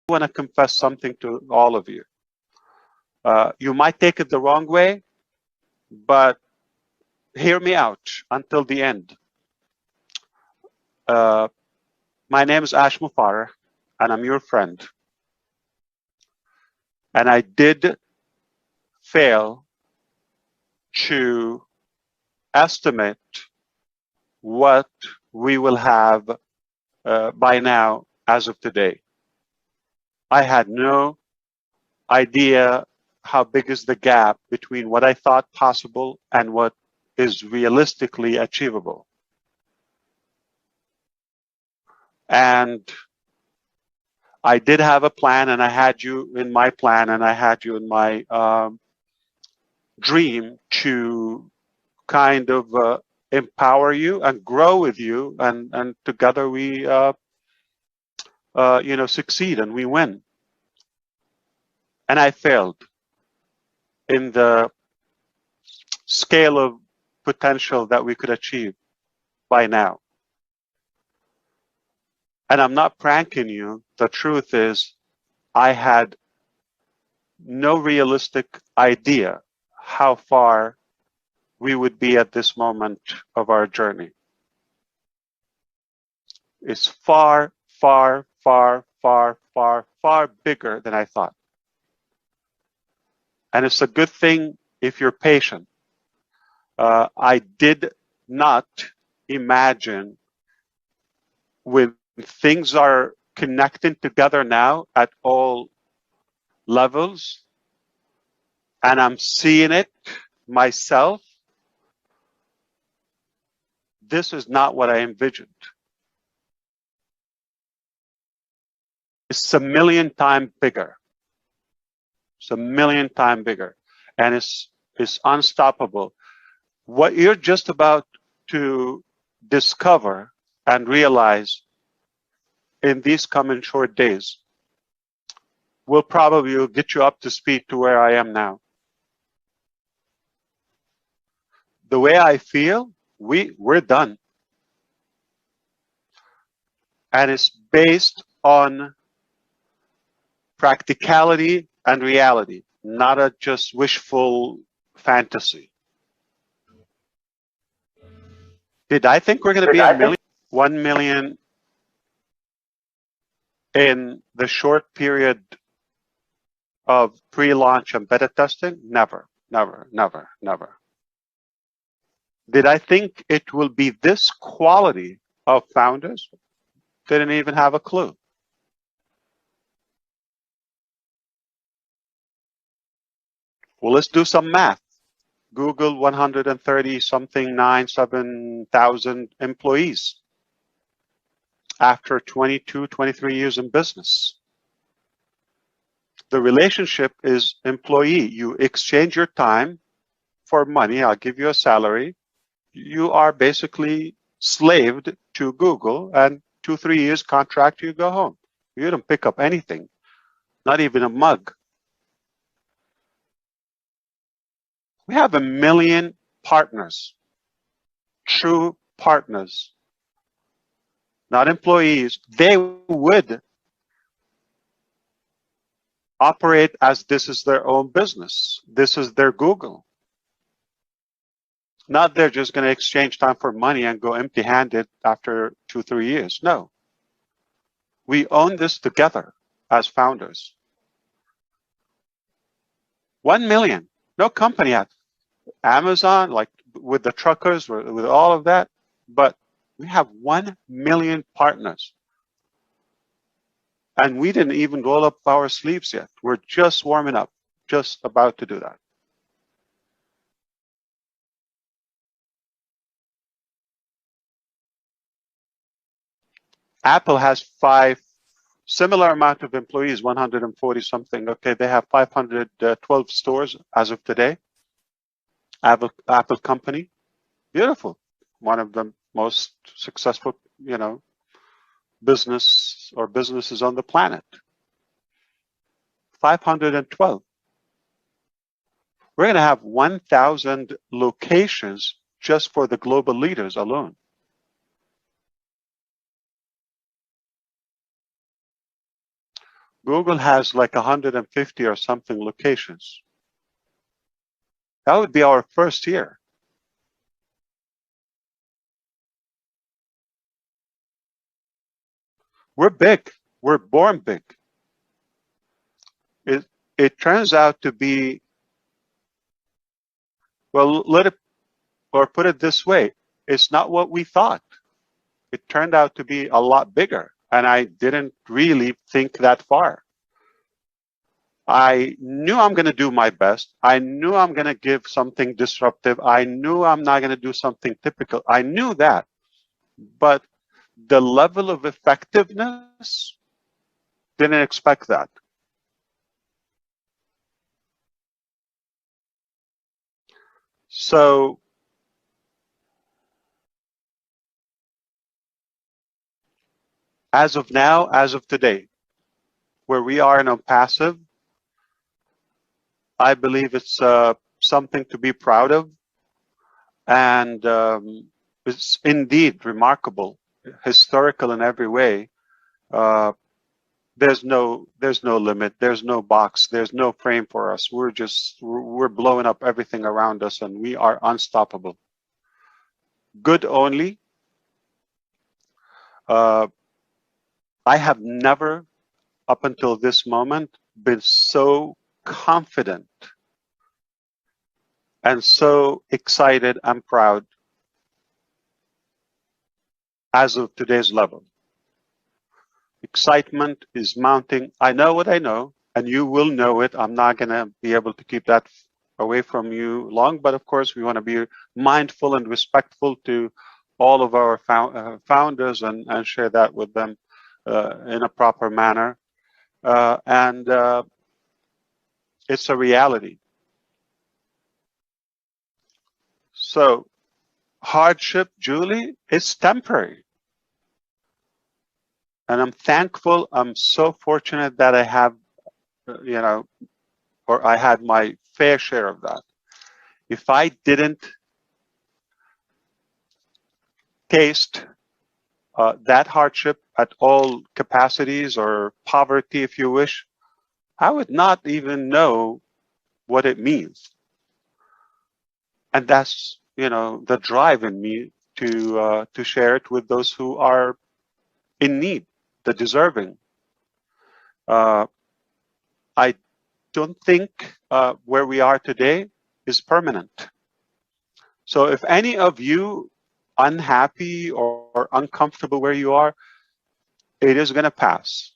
want to confess something to all of you. You might take it the wrong way, but hear me out until the end. My name is Ash Mufareh, and I'm your friend. And I did fail to estimate what we will have by now as of today. I had no idea how big is the gap between what I thought possible and what is realistically achievable. And I did have a plan, and I had you in my plan, and I had you in my dream to kind of empower you and grow with you, and together we succeed and we win. And I failed in the scale of potential that we could achieve by now. And I'm not pranking you. The truth is, I had no realistic idea how far we would be at this moment of our journey. It's far, far, far, far, far, far bigger than I thought. And it's a good thing if you're patient. I did not imagine with things are connecting together now at all levels, and I'm seeing it myself. This is not what I envisioned. It's a million times bigger. It's a million times bigger, and it's unstoppable. What you're just about to discover and realize in these coming short days will probably get you up to speed to where I am now. The way I feel, we're done. And it's based on practicality and reality, not a just wishful fantasy. Did I think we're going to be 1 million in the short period of pre-launch and beta testing? Never, never, never, never. Did I think it will be this quality of founders? Didn't even have a clue. Well, let's do some math. Google 130 something 7,000 employees after 22, 23 years in business. The relationship is employee. You exchange your time for money. I'll give you a salary. You are basically slaved to Google, and 2-3 years contract, you go home. You don't pick up anything, not even a mug. We have 1 million partners, true partners, not employees. They would operate as this is their own business. This is their Google. Not they're just going to exchange time for money and go empty-handed after 2-3 years. No. We own this together as founders. 1 million. No company had Amazon, like with the truckers, with all of that, but we have 1 million partners. And we didn't even roll up our sleeves yet. We're just warming up, just about to do that. Apple has 5 similar amount of employees, 140 something. Okay, they have 512 stores as of today. Apple company, beautiful, one of the most successful, businesses on the planet. 512. We're going to have 1,000 locations just for the global leaders alone. Google has like 150 or something locations. That would be our first year. We're big. We're born big. It turns out to be, well, put it this way, it's not what we thought. It turned out to be a lot bigger, and I didn't really think that far. I knew I'm going to do my best. I knew I'm going to give something disruptive. I knew I'm not going to do something typical. I knew that. But the level of effectiveness, didn't expect that. So as of now, as of today, where we are in Onpassive, I believe it's something to be proud of, and it's indeed remarkable, historical in every way. There's no limit, there's no box, there's no frame for us. We're blowing up everything around us, and we are unstoppable. Good only. I have never, up until this moment, been so confident and so excited and proud as of today's level. Excitement is mounting. I know what I know, and you will know it. I'm not going to be able to keep that away from you long, but of course we want to be mindful and respectful to all of our founders and share that with them in a proper manner. It's a reality. So hardship, Julie, is temporary. And I'm thankful, I'm so fortunate that I have, or I had my fair share of that. If I didn't taste that hardship at all capacities, or poverty, if you wish, I would not even know what it means. And that's, the drive in me to share it with those who are in need, the deserving. I don't think where we are today is permanent. So if any of you unhappy or uncomfortable where you are, it is going to pass.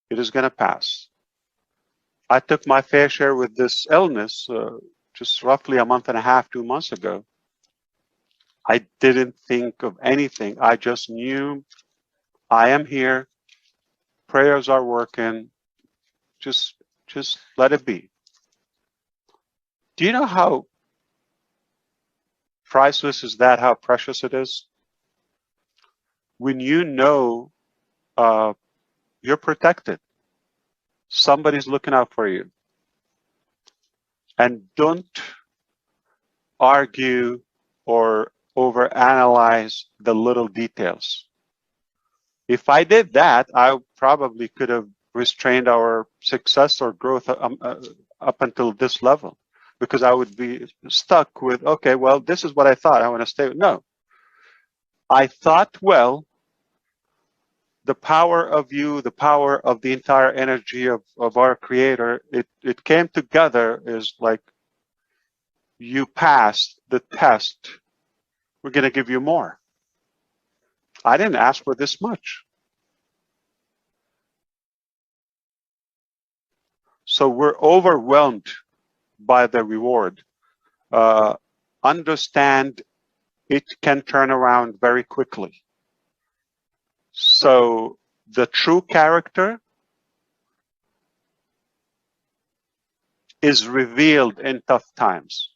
It is going to pass. I took my fair share with this illness just roughly a month and a half, 2 months ago. I didn't think of anything. I just knew I am here. Prayers are working. Just let it be. Do you know how priceless is that? How precious it is? When you know you're protected. Somebody's looking out for you. And don't argue or overanalyze the little details. If I did that, I probably could have restrained our success or growth up until this level, because I would be stuck with, okay, well, this is what I thought. I want to stay with. No. I thought, well, the power of you, the power of the entire energy of our creator, it came together is like, you passed the test. We're going to give you more. I didn't ask for this much. So we're overwhelmed by the reward. Understand it can turn around very quickly. So the true character is revealed in tough times.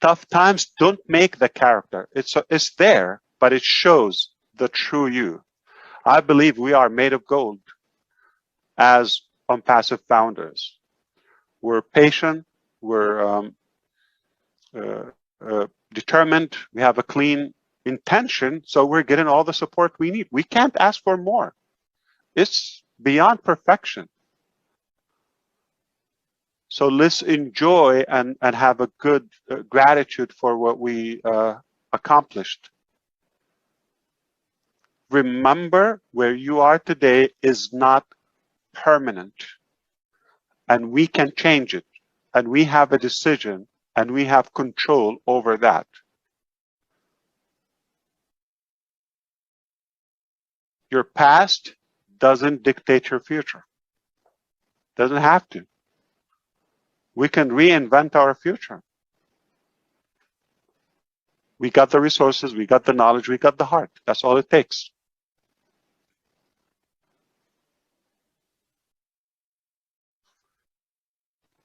Tough times don't make the character. It's there, but it shows the true you. I believe we are made of gold as Onpassive founders. We're patient. We're determined. We have a clean intention, so we're getting all the support we need. We can't ask for more. It's beyond perfection. So let's enjoy and have a good gratitude for what we accomplished. Remember, where you are today is not permanent, and we can change it, and we have a decision, and we have control over that. Your past doesn't dictate your future. Doesn't have to. We can reinvent our future. We got the resources, we got the knowledge, we got the heart. That's all it takes.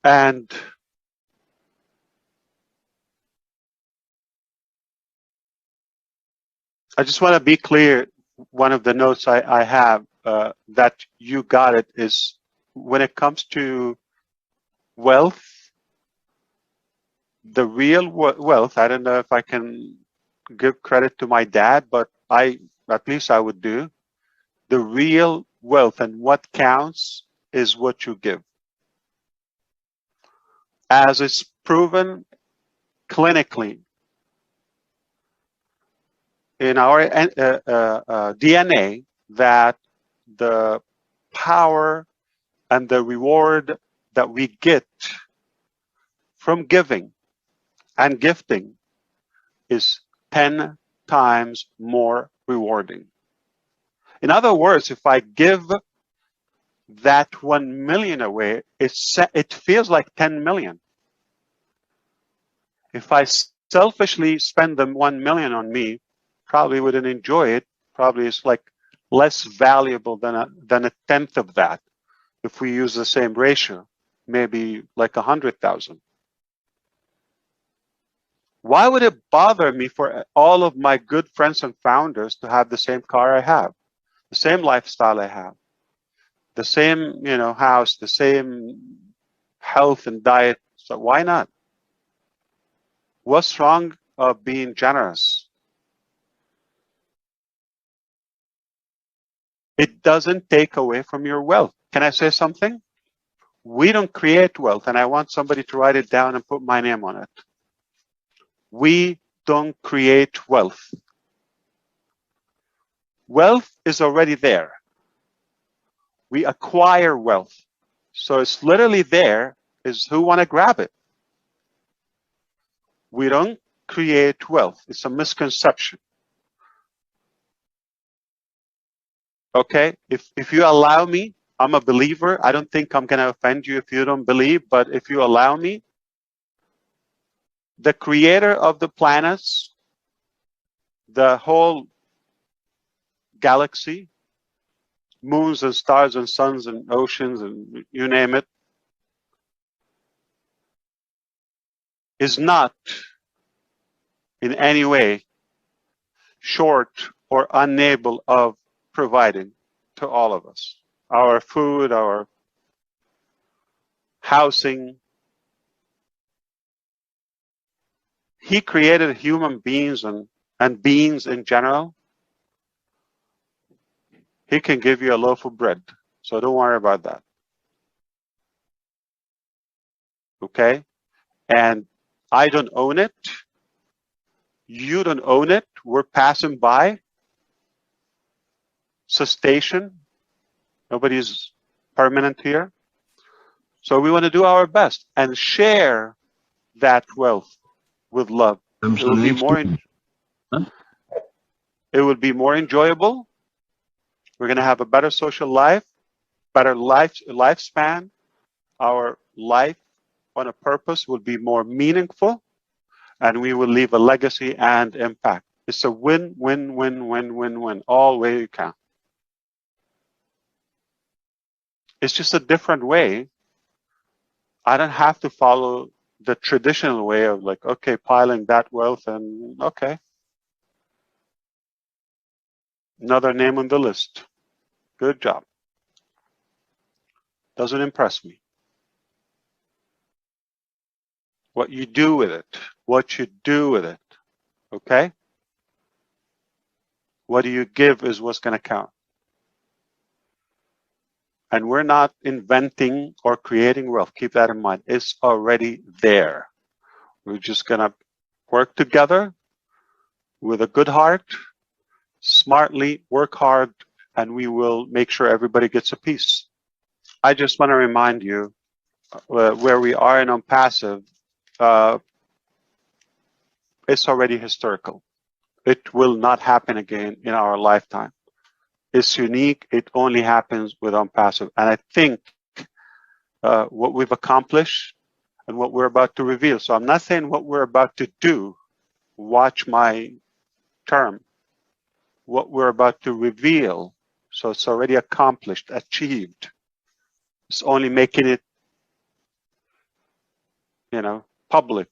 And I just want to be clear, one of the notes I have that you got it is when it comes to wealth, the real wealth, I don't know if I can give credit to my dad, but at least I would do. The real wealth and what counts is what you give. As it's proven clinically in our DNA, that the power and the reward that we get from giving and gifting is 10 times more rewarding. In other words, if I give that 1 million away, it feels like 10 million. If I selfishly spend the 1 million on me, probably wouldn't enjoy it. Probably it's like less valuable than a tenth of that. If we use the same ratio, maybe like 100,000. Why would it bother me for all of my good friends and founders to have the same car I have, the same lifestyle I have, the same, house, the same health and diet? So why not? What's wrong of being generous? It doesn't take away from your wealth. Can I say something? We don't create wealth, and I want somebody to write it down and put my name on it. We don't create wealth. Wealth is already there. We acquire wealth. So it's literally there, is who want to grab it. We don't create wealth. It's a misconception. Okay, if you allow me, I'm a believer. I don't think I'm going to offend you if you don't believe, but if you allow me, the creator of the planets, the whole galaxy, moons and stars and suns and oceans and you name it, is not in any way short or unable of providing to all of us our food, our housing. He created human beings and beings in general. He can give you a loaf of bread, so don't worry about that. Okay? And I don't own it. You don't own it. We're passing by. Cessation. Nobody's permanent here. So we want to do our best and share that wealth with love. It will be more enjoyable. We're going to have a better social life, better lifespan. Our life on a purpose will be more meaningful, and we will leave a legacy and impact. It's a win, win, win, win, win, win, all way you can. It's just a different way. I don't have to follow the traditional way of like, okay, piling that wealth and okay. Another name on the list. Good job. Doesn't impress me. What you do with it. What you do with it. Okay? What do you give is what's going to count. And we're not inventing or creating wealth. Keep that in mind. It's already there. We're just going to work together with a good heart, smartly, work hard, and we will make sure everybody gets a piece. I just want to remind you where we are in Onpassive, it's already historical. It will not happen again in our lifetime. It's unique. It only happens with Onpassive. And I think what we've accomplished and what we're about to reveal. So I'm not saying what we're about to do. Watch my term. What we're about to reveal. So it's already accomplished, achieved. It's only making it, public.